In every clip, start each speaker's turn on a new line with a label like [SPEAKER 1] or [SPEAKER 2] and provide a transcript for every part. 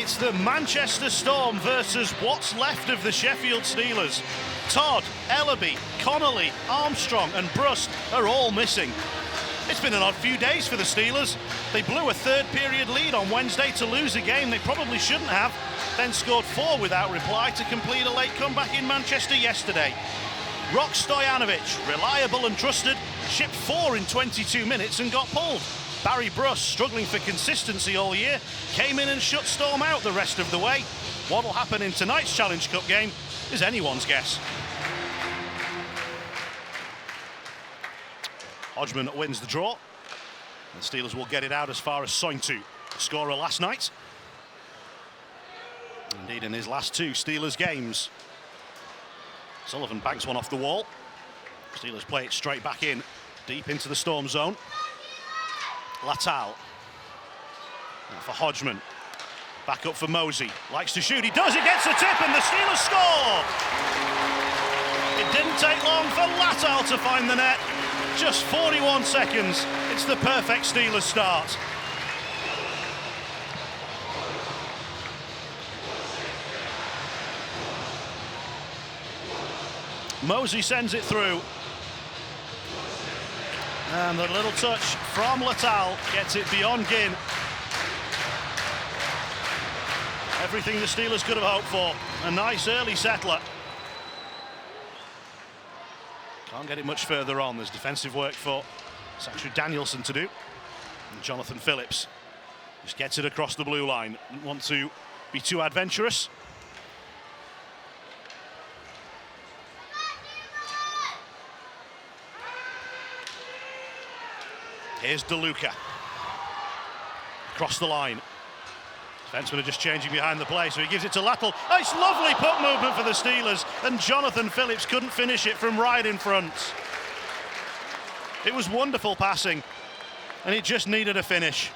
[SPEAKER 1] It's the Manchester Storm versus what's left of the Sheffield Steelers. Todd, Ellaby, Connolly, Armstrong and Brust are all missing. It's been an odd few days for the Steelers. They blew a third period lead on Wednesday to lose a game they probably shouldn't have, then scored 4 without reply to complete a late comeback in Manchester yesterday. Rok Stojanovic, reliable and trusted, shipped 4 in 22 minutes and got pulled. Barry Brust, struggling for consistency all year, came in and shut Storm out the rest of the way. What'll happen in tonight's Challenge Cup game is anyone's guess. Hodgman wins the draw. The Steelers will get it out as far as Sointu, the scorer last night. Indeed, in his last 2 Steelers games. Sullivan banks one off the wall. Steelers play it straight back in, deep into the Storm zone. Latal. Now for Hodgman. Back up for Mosey. Likes to shoot. He does. He gets a tip and the Steelers score. It didn't take long for Latal to find the net. Just 41 seconds. It's the perfect Steelers start. Mosey sends it through. And the little touch from Latal gets it beyond Ginn. Everything the Steelers could have hoped for. A nice early settler. Can't get it much further on. There's defensive work for Satchel Danielson to do. And Jonathan Phillips just gets it across the blue line. Didn't want to be too adventurous. Here's DeLuca. Across the line. Defensemen are just changing behind the play, so he gives it to Latal. Nice, lovely puck movement for the Steelers, and Jonathan Phillips couldn't finish it from right in front. It was wonderful passing, and it just needed a finish.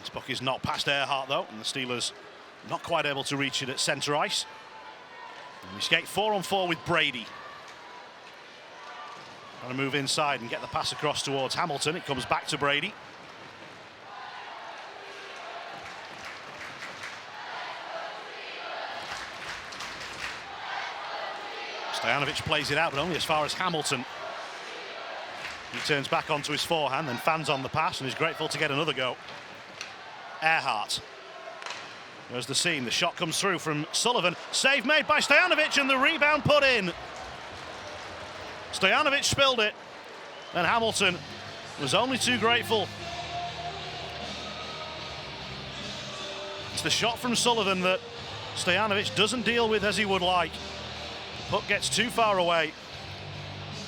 [SPEAKER 1] This puck is not past Earhart, though, and the Steelers not quite able to reach it at centre ice. And we skate 4-on-4 with Brady. Trying to move inside and get the pass across towards Hamilton. It comes back to Brady. Stojanovic plays it out, but only as far as Hamilton. He turns back onto his forehand, then fans on the pass and is grateful to get another go. Earhart. There's the seam. The shot comes through from Sullivan. Save made by Stojanovic and the rebound put in. Stojanovic spilled it, and Hamilton was only too grateful. It's the shot from Sullivan that Stojanovic doesn't deal with as he would like. The puck gets too far away.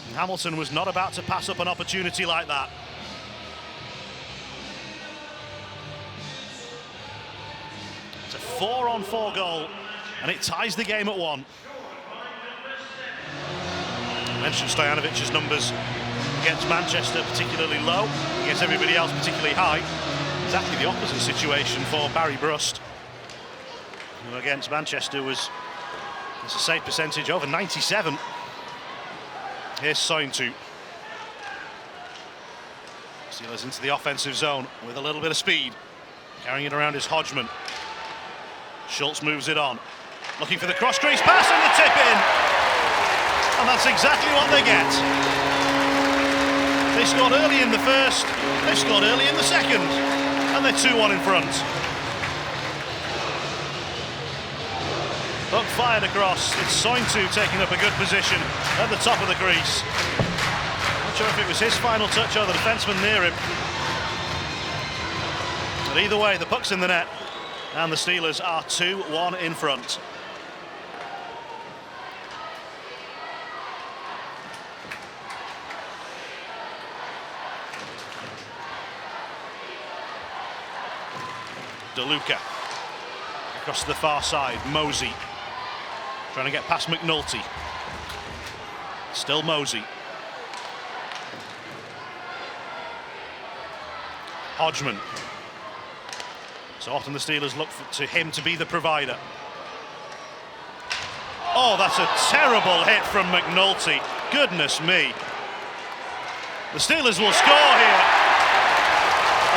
[SPEAKER 1] And Hamilton was not about to pass up an opportunity like that. It's a 4-on-4 goal, and it ties the game at 1. I mentioned Stojanovic's numbers against Manchester particularly low, against everybody else particularly high. Exactly the opposite situation for Barry Brust, who against Manchester was, it's a save percentage over 97. Here's Sointu. Steelers into the offensive zone with a little bit of speed. Carrying it around is Hodgman. Schultz moves it on. Looking for the cross-crease pass and the tip-in. And that's exactly what they get. They scored early in the first, they scored early in the second, and they're 2-1 in front. Puck fired across. It's Sointu taking up a good position at the top of the crease. Not sure if it was his final touch or the defenseman near him. But either way, the puck's in the net, and the Steelers are 2-1 in front. DeLuca across to the far side. Mosey trying to get past McNulty. Still Mosey. Hodgman. So often the Steelers look to him to be the provider. Oh, that's a terrible hit from McNulty. Goodness me. The Steelers will score here.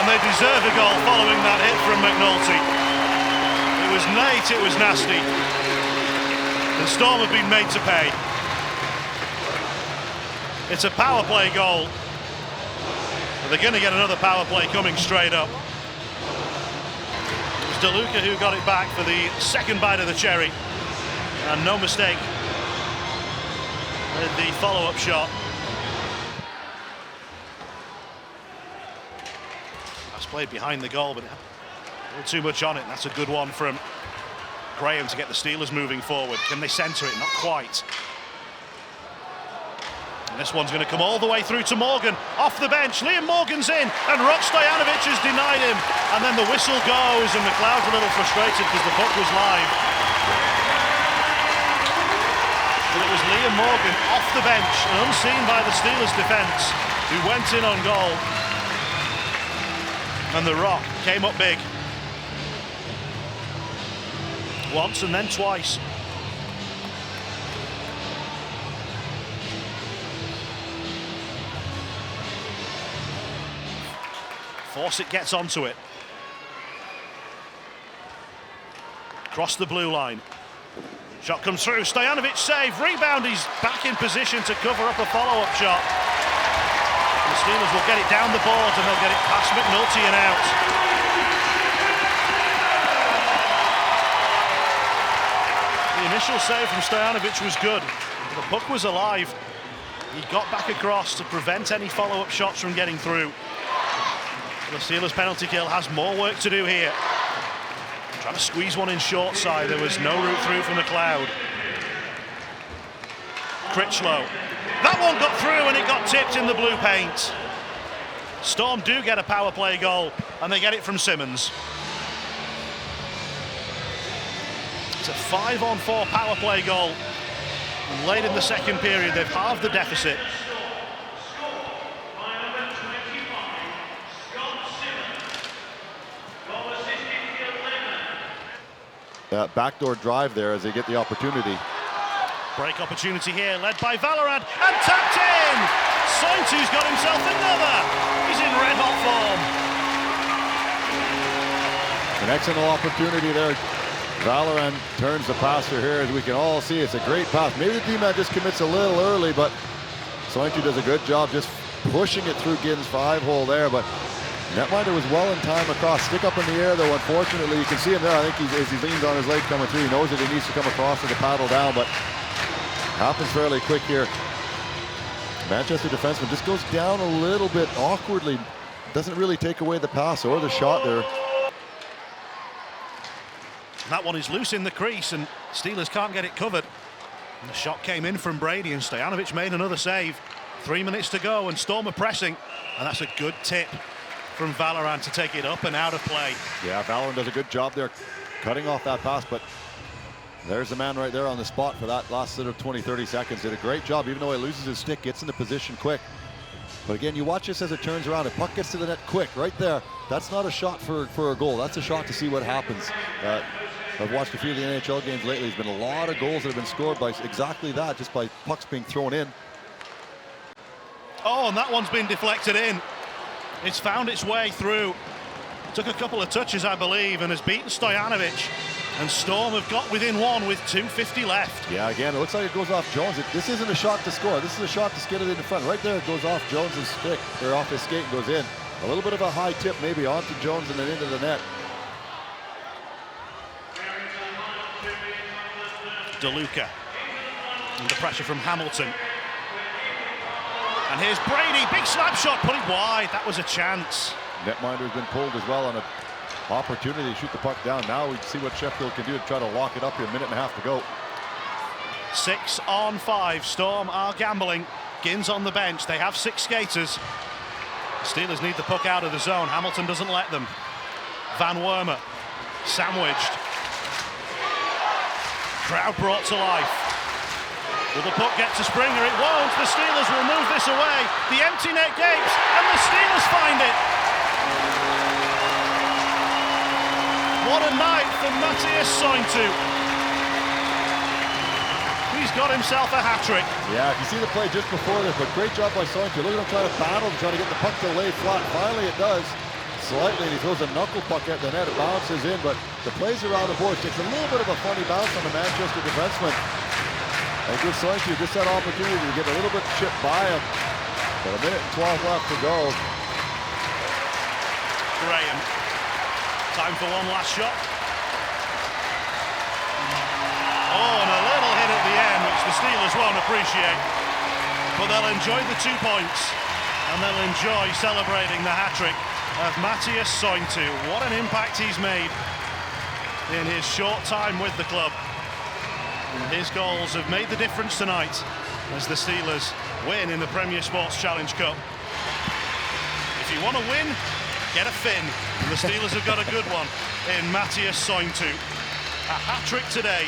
[SPEAKER 1] And they deserve a goal following that hit from McNulty. It was Nate, it was nasty. And Storm have been made to pay. It's a power play goal. But they're going to get another power play coming straight up. It was DeLuca who got it back for the second bite of the cherry. And no mistake with the follow-up shot. That's played behind the goal, but a little too much on it. And that's a good one from Graham to get the Steelers moving forward. Can they centre it? Not quite. And this one's going to come all the way through to Morgan. Off the bench, Liam Morgan's in, and Rok Stojanovic has denied him. And then the whistle goes, and McLeod's a little frustrated because the puck was live. But it was Liam Morgan off the bench and unseen by the Steelers defence who went in on goal. And the Rock came up big. Once and then twice. Fawcett gets onto it. Across the blue line. Shot comes through. Stojanovic save. Rebound. He's back in position to cover up a follow-up shot. The Steelers will get it down the boards and they'll get it past McNulty and out. The initial save from Stojanovic was good. The puck was alive. He got back across to prevent any follow-up shots from getting through. The Steelers penalty kill has more work to do here. Trying to squeeze one in short side. There was no route through from McLeod. Critchlow. That one got through and it got tipped in the blue paint. Storm do get a power play goal and they get it from Simmons. It's a 5-on-4 power play goal. And late in the second period, they've halved the deficit.
[SPEAKER 2] That backdoor drive there as they get the opportunity.
[SPEAKER 1] Break opportunity here, led by Valorant, and tapped in! Sointu's got himself another! He's in red-hot form.
[SPEAKER 2] An excellent opportunity there. Valorant turns the passer here, as we can all see. It's a great pass. Maybe the D-man just commits a little early, but Sointu does a good job just pushing it through Ginn's 5-hole there, but netminder was well in time across. Stick up in the air, though, unfortunately. You can see him there. I think as he leans on his leg coming through, he knows that he needs to come across with the paddle down, but happens fairly quick here. Manchester defenseman just goes down a little bit awkwardly. Doesn't really take away the pass or the shot there.
[SPEAKER 1] That one is loose in the crease, and Steelers can't get it covered. And the shot came in from Brady, and Stojanovic made another save. 3 minutes to go, and Storm are pressing, and that's a good tip from Valorant to take it up and out of play.
[SPEAKER 2] Yeah, Valorant does a good job there cutting off that pass, but there's the man right there on the spot for that last sort of 20-30 seconds. Did a great job, even though he loses his stick, gets into position quick. But again, you watch this as it turns around. The puck gets to the net quick, right there. That's not a shot for a goal. That's a shot to see what happens. I've watched a few of the NHL games lately. There's been a lot of goals that have been scored by exactly that, just by pucks being thrown in.
[SPEAKER 1] Oh, and that one's been deflected in. It's found its way through. Took a couple of touches, I believe, and has beaten Stojanovic. And Storm have got within one with 2:50 left.
[SPEAKER 2] Yeah, again, it looks like it goes off Jones. This isn't a shot to score. This is a shot to skid it in the front. Right there, it goes off Jones' stick, or off his skate and goes in. A little bit of a high tip maybe onto Jones and then into the net.
[SPEAKER 1] DeLuca. Under pressure from Hamilton. And here's Brady, big slap shot, put it wide. That was a chance.
[SPEAKER 2] Netminder has been pulled as well on an opportunity to shoot the puck down. Now we see what Sheffield can do to try to lock it up here. A minute and a half to go.
[SPEAKER 1] 6-on-5. Storm are gambling. Ginn's on the bench. They have 6 skaters. Steelers need the puck out of the zone. Hamilton doesn't let them. Van Wormer sandwiched. Crowd brought to life. Will the puck get to Springer? It won't. The Steelers will move this away. The empty net gapes, and the Steelers find it. What a night for Matthias Sointu. He's got himself a hat-trick.
[SPEAKER 2] Yeah, if you see the play just before this, but great job by Sointu. Look at him trying to battle, trying to get the puck to lay flat. Finally it does. slightly, and he throws a knuckle puck at the net. It bounces in, but the plays around the boards. Takes a little bit of a funny bounce on the Manchester defenseman. And gives Sointu just that opportunity to get a little bit chipped by him. But a minute and 12 left to go.
[SPEAKER 1] Graham. Time for one last shot. Oh, and a little hit at the end, which the Steelers won't appreciate. But they'll enjoy the 2 points, and they'll enjoy celebrating the hat-trick of Matthias Sointu. What an impact he's made in his short time with the club. And his goals have made the difference tonight as the Steelers win in the Premier Sports Challenge Cup. If you want to win, get a fin. And the Steelers have got a good one in Matthias Sointu. A hat-trick today.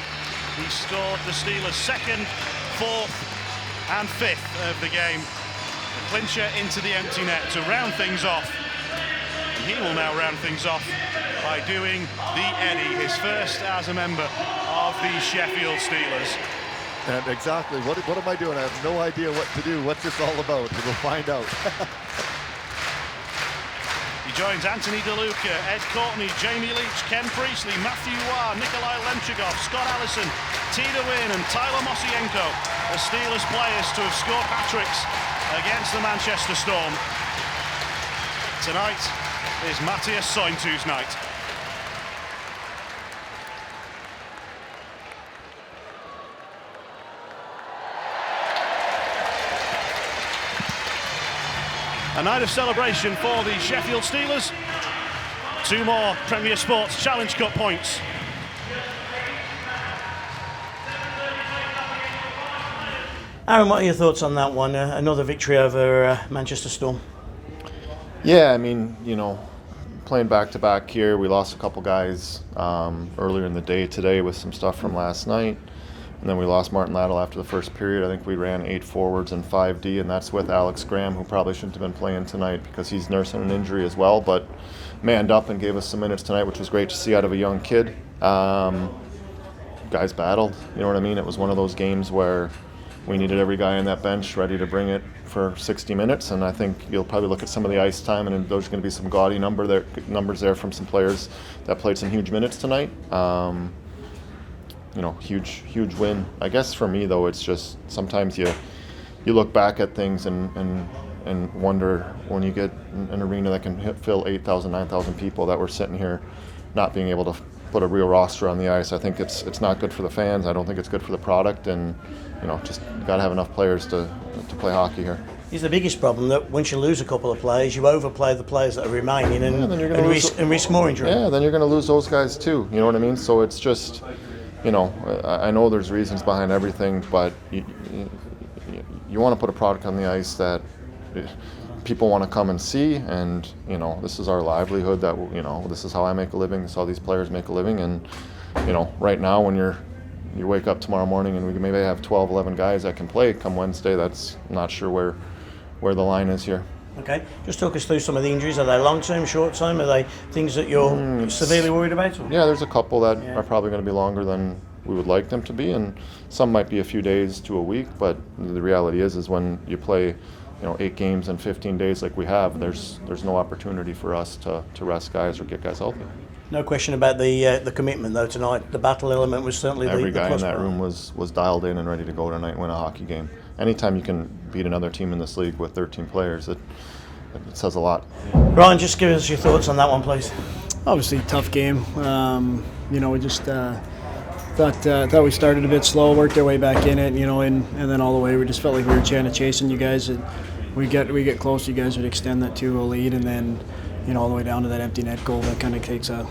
[SPEAKER 1] He scored the Steelers' 2nd, 4th and 5th of the game. A clincher into the empty net to round things off. And he will now round things off by doing the Eddie, his first as a member of the Sheffield Steelers.
[SPEAKER 2] And exactly, what am I doing? I have no idea what to do. What's this all about? We'll find out.
[SPEAKER 1] He joins Anthony DeLuca, Ed Courtney, Jamie Leach, Ken Priestley, Matthew Waugh, Nikolai Lemchigov, Scott Allison, Tida Wynn and Tyler Mosienko as Steelers players to have scored hat-tricks against the Manchester Storm. Tonight is Matthias Sointu's night. A night of celebration for the Sheffield Steelers. 2 more Premier Sports Challenge Cup points.
[SPEAKER 3] Aaron, what are your thoughts on that one? Another victory over Manchester Storm.
[SPEAKER 4] Yeah, I mean, playing back-to-back here, we lost a couple guys earlier in the day today with some stuff from last night. And then we lost Martin Laddell after the first period. I think we ran 8 forwards and 5D, and that's with Alex Graham, who probably shouldn't have been playing tonight because he's nursing an injury as well, but manned up and gave us some minutes tonight, which was great to see out of a young kid. Guys battled, you know what I mean? It was one of those games where we needed every guy on that bench ready to bring it for 60 minutes, and I think you'll probably look at some of the ice time, and there's going to be some gaudy numbers there from some players that played some huge minutes tonight. Huge win. I guess for me, though, it's just sometimes you look back at things and wonder when you get an arena that can fill 8,000, 9,000 people that we're sitting here not being able to put a real roster on the ice. I think it's not good for the fans. I don't think it's good for the product, and just got to have enough players to play hockey here.
[SPEAKER 3] Is the biggest problem that once you lose a couple of players, you overplay the players that are remaining and risk more injury?
[SPEAKER 4] Yeah, then you're going to lose those guys too. You know what I mean? So it's just, I know there's reasons behind everything, but you want to put a product on the ice that people want to come and see, and this is our livelihood. That this is how I make a living. This is how these players make a living, and right now when you wake up tomorrow morning and we maybe have 12, 11 guys that can play come Wednesday, that's not sure where the line is here.
[SPEAKER 3] Okay, just talk us through some of the injuries. Are they long-term, short-term? Are they things that you're severely worried about? Or?
[SPEAKER 4] Yeah, there's a couple that are probably going to be longer than we would like them to be, and some might be a few days to a week, but the reality is when you play 8 games in 15 days like we have, there's no opportunity for us to rest guys or get guys healthy.
[SPEAKER 3] No question about the commitment though tonight. The battle element was certainly
[SPEAKER 4] every
[SPEAKER 3] the
[SPEAKER 4] guy
[SPEAKER 3] plus
[SPEAKER 4] in that
[SPEAKER 3] part.
[SPEAKER 4] room was dialed in and ready to go tonight and win a hockey game. Anytime you can beat another team in this league with 13 players, it says a lot.
[SPEAKER 3] Ryan, just give us your thoughts on that one, please.
[SPEAKER 5] Obviously, tough game. We just thought we started a bit slow, worked our way back in it, and then all the way we just felt like we were trying to chasing you guys. And we get close, you guys would extend that 2-0 lead, and then all the way down to that empty net goal that kind of takes a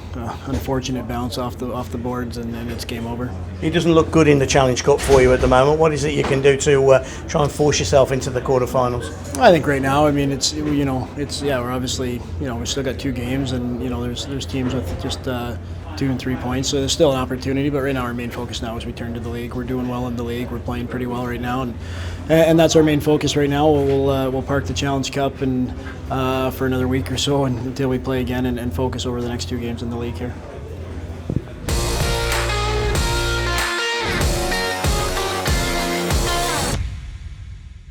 [SPEAKER 5] unfortunate bounce off the boards, and then it's game over.
[SPEAKER 3] It doesn't look good in the Challenge Cup for you at the moment. What is it you can do to try and force yourself into the quarterfinals?
[SPEAKER 5] I think right now, we're obviously, we still got 2 games, and there's teams with just 2 and 3 points, so there's still an opportunity. But right now, our main focus now is we turn to the league. We're doing well in the league. We're playing pretty well right now, and that's our main focus right now. We'll park the Challenge Cup and for another week or so until we play again and focus over the next 2 games in the league here.